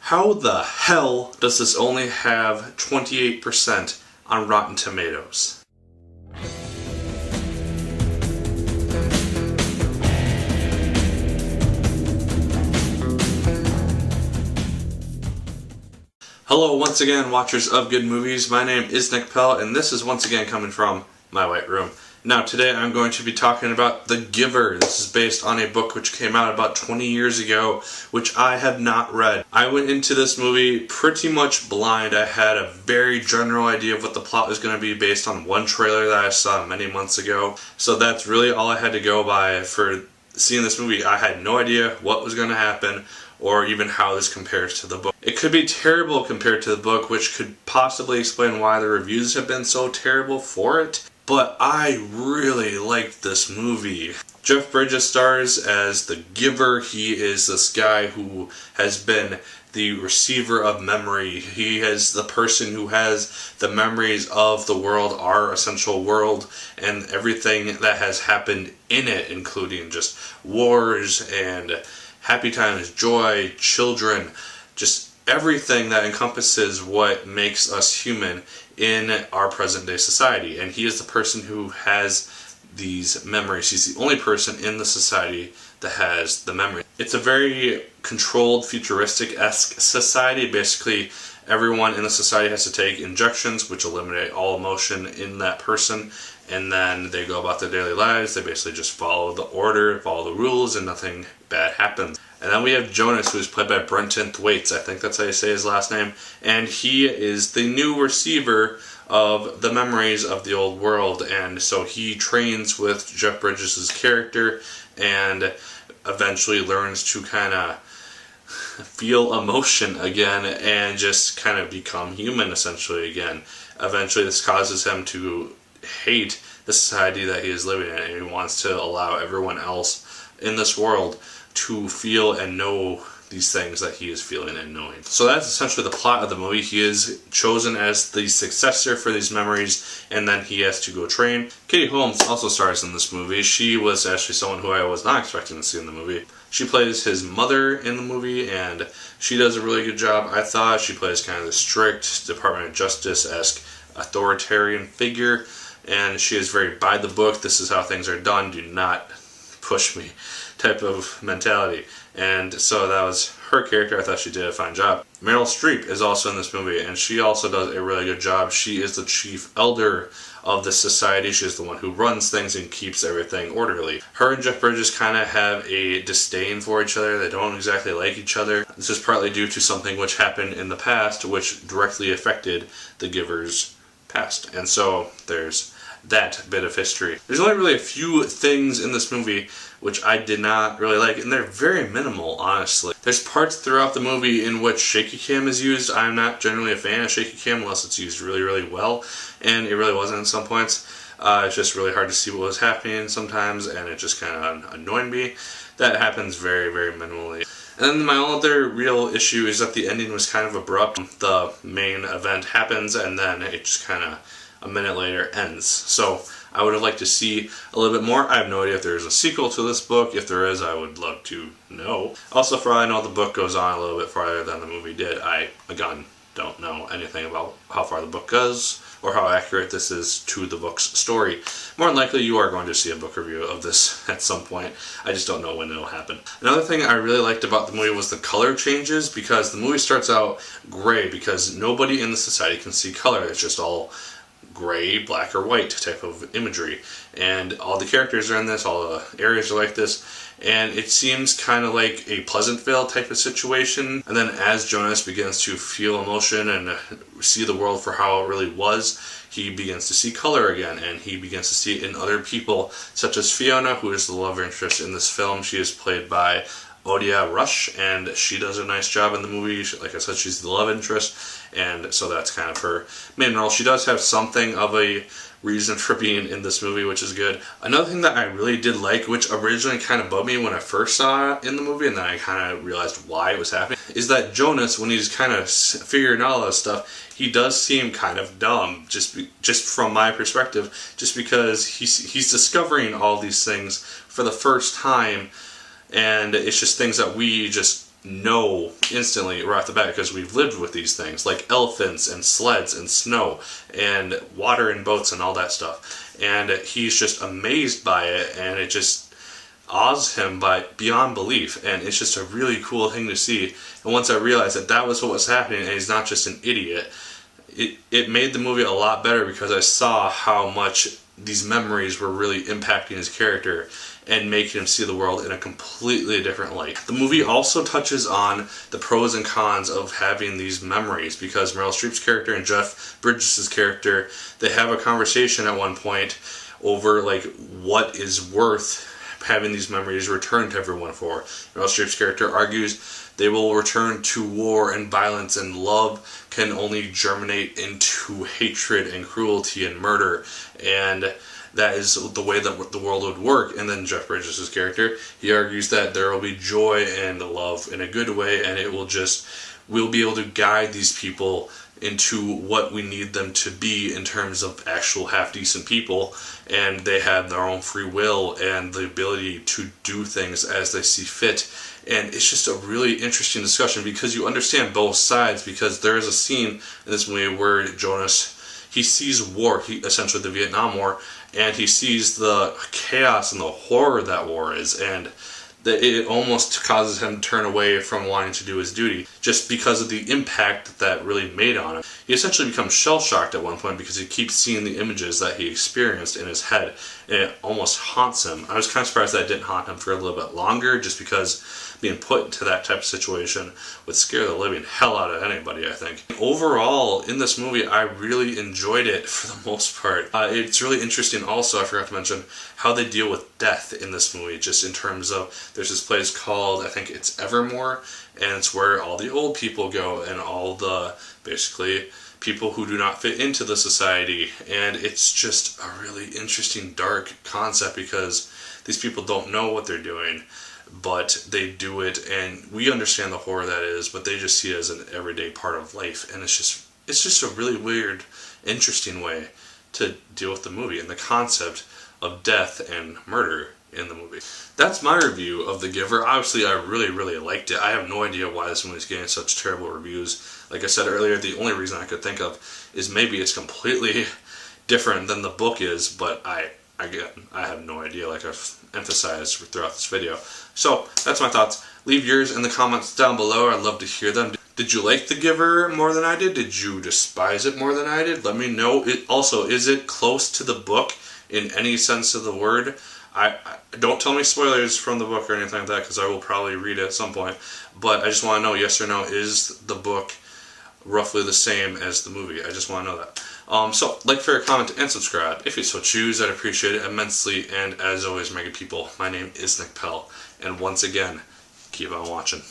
How the hell does this only have 28% on Rotten Tomatoes? Hello once again, watchers of good movies. My name is Nick Pell, and this is once again coming from my white room. Now today I'm going to be talking about The Giver. This is based on a book which came out about 20 years ago, which I have not read. I went into this movie pretty much blind. I had a very general idea of what the plot was going to be based on one trailer that I saw many months ago. So that's really all I had to go by for seeing this movie. I had no idea what was going to happen or even how this compares to the book. It could be terrible compared to the book, which could possibly explain why the reviews have been so terrible for it. But I really liked this movie. Jeff Bridges stars as the Giver. He is this guy who has been the receiver of memory. He is the person who has the memories of the world, our essential world, and everything that has happened in it, including just wars and happy times, joy, children, just everything that encompasses what makes us human in our present day society. And he is the person who has these memories. He's the only person in the society that has the memory. It's a very controlled, futuristic-esque society. Basically, everyone in the society has to take injections which eliminate all emotion in that person, and then they go about their daily lives. They basically just follow the order, follow the rules, and nothing bad happens. And then we have Jonas, who's played by Brenton Thwaites. I think that's how you say his last name. And he is the new receiver of the memories of the old world. And so he trains with Jeff Bridges' character and eventually learns to kind of feel emotion again and just kind of become human essentially again. Eventually this causes him to hate the society that he is living in, and he wants to allow everyone else in this world to feel and know these things that he is feeling and knowing. So that's essentially the plot of the movie. He is chosen as the successor for these memories, and then he has to go train. Katie Holmes also stars in this movie. She was actually someone who I was not expecting to see in the movie. She plays his mother in the movie, and she does a really good job. I thought she plays kind of the strict Department of Justice-esque authoritarian figure, and she is very by the book. This is how things are done. Do not push me type of mentality. And so that was her character. I thought she did a fine job. Meryl Streep is also in this movie, and she also does a really good job. She is the chief elder of the society. She is the one who runs things and keeps everything orderly. Her and Jeff Bridges kind of have a disdain for each other. They don't exactly like each other. This is partly due to something which happened in the past which directly affected the Giver's past. And so there's that bit of history. There's only really a few things in this movie which I did not really like, and they're very minimal, honestly. There's parts throughout the movie in which shaky cam is used. I'm not generally a fan of shaky cam unless it's used really, really well, and it really wasn't at some points. It's just really hard to see what was happening sometimes, and it just kind of annoyed me. That happens very, very minimally. And then my other real issue is that the ending was kind of abrupt. The main event happens, and then it just kind of a minute later ends. So I would have liked to see a little bit more. I have no idea if there is a sequel to this book. If there is, I would love to know. Also, for all I know, the book goes on a little bit farther than the movie did. I, again, don't know anything about how far the book goes or how accurate this is to the book's story. More than likely, you are going to see a book review of this at some point. I just don't know when it'll happen. Another thing I really liked about the movie was the color changes, because the movie starts out gray because nobody in the society can see color. It's just all gray, black, or white type of imagery, and all the characters are in this, all the areas are like this, and it seems kind of like a Pleasantville type of situation. And then as Jonas begins to feel emotion and see the world for how it really was, he begins to see color again, and he begins to see it in other people, such as Fiona, who is the love interest in this film. She is played by Odia Rush, and she does a nice job in the movie. Like I said, she's the love interest, and so that's kind of her main role. She does have something of a reason for being in this movie, which is good. Another thing that I really did like, which originally kind of bugged me when I first saw it in the movie, and then I kind of realized why it was happening, is that Jonas, when he's kind of figuring out all this stuff, he does seem kind of dumb, just from my perspective, just because he's discovering all these things for the first time, and it's just things that we just know instantly right off the bat because we've lived with these things like elephants and sleds and snow and water and boats and all that stuff. And he's just amazed by it, and it just awes him by beyond belief, and it's just a really cool thing to see. And once I realized that that was what was happening and he's not just an idiot, it made the movie a lot better because I saw how much these memories were really impacting his character and making him see the world in a completely different light. The movie also touches on the pros and cons of having these memories because Meryl Streep's character and Jeff Bridges' character, they have a conversation at one point over like what is worth having these memories returned to everyone for. Meryl Streep's character argues they will return to war and violence, and love can only germinate into hatred and cruelty and murder, and that is the way that the world would work. And then Jeff Bridges' character, he argues that there will be joy and love in a good way, and it will just, we'll be able to guide these people into what we need them to be in terms of actual half-decent people, and they have their own free will and the ability to do things as they see fit. And it's just a really interesting discussion because you understand both sides, because there is a scene in this movie where Jonas, he sees war, essentially the Vietnam War, and he sees the chaos and the horror that war is, and that it almost causes him to turn away from wanting to do his duty just because of the impact that really made on him. He essentially becomes shell-shocked at one point because he keeps seeing the images that he experienced in his head, and it almost haunts him. I was kind of surprised that it didn't haunt him for a little bit longer, just because being put into that type of situation would scare the living hell out of anybody, I think. Overall, in this movie, I really enjoyed it for the most part. It's really interesting also, I forgot to mention, how they deal with death in this movie, just in terms of, there's this place called, I think it's Evermore, and it's where all the old people go, and all the, basically, people who do not fit into the society. And it's just a really interesting, dark concept because these people don't know what they're doing, but they do it, and we understand the horror that is, but they just see it as an everyday part of life. And it's just a really weird, interesting way to deal with the movie and the concept of death and murder in the movie. That's my review of The Giver. Obviously, I really, really liked it. I have no idea why this movie's getting such terrible reviews. Like I said earlier, the only reason I could think of is maybe it's completely different than the book is, but I have no idea, like I've emphasized throughout this video. So, that's my thoughts. Leave yours in the comments down below. I'd love to hear them. Did you like The Giver more than I did? Did you despise it more than I did? Let me know. Also, is it close to the book in any sense of the word? I don't tell me spoilers from the book or anything like that, because I will probably read it at some point. But I just want to know, yes or no, is the book roughly the same as the movie? I just want to know that. So, like, favorite, comment, and subscribe if you so choose. I'd appreciate it immensely. And as always, my good people, my name is Nick Pell. And once again, keep on watching.